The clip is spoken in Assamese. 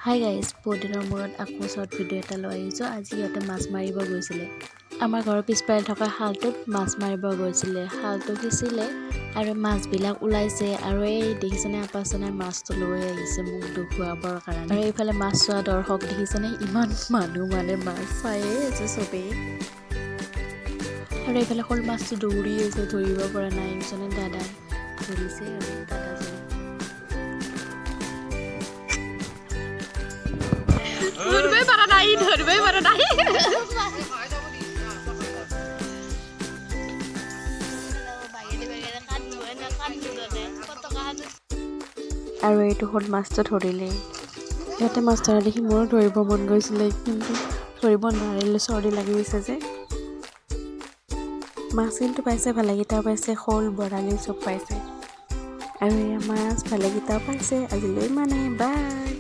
হাই গাইজ, বহুত দিনৰ মূৰত আকৌ শ্বৰ্ট ভিডিঅ' এটা লৈ আহিছোঁ। আজি ইয়াতে মাছ মাৰিব গৈছিলে। আমাৰ ঘৰৰ পিছফালে থকা খালটোত মাছ মাৰিব গৈছিলে। খালটো সিঁচিলে আৰু মাছবিলাক ওলাইছে আৰু এই দেখিছেনে আপাচনে মাছটো লৈ আহিছে মোক দেখুৱাবৰ কাৰণে। আৰু এইফালে মাছ চোৱা দৰ্শক দেখিছেনে, ইমান মানুহ মানে মাছ চায়ে আছে চবেই। আৰু এইফালে শ'ল মাছটো দৌৰি আছে, ধৰিব পৰা নাই। এইজনে দাদাই ধৰিছে আৰু দাদাজনে ধৰবে পাৰা নাই আৰু এইটো হ'ল মাছটো ধৰিলে। ইয়াতে মাছ ধৰা দেখি মোৰো ধৰিব মন গৈছিলে, কিন্তু ধৰিব নোৱাৰিলে, চৰ্দি লাগি গৈছে যে। মাছ কিন্তু পাইছে, ভালেকেইটাও পাইছে, শ'ল বৰালি চব পাইছে। আৰু এয়া মাছ ভালেকেইটাও পাইছে। আজিলৈ ইমানেই, বাই।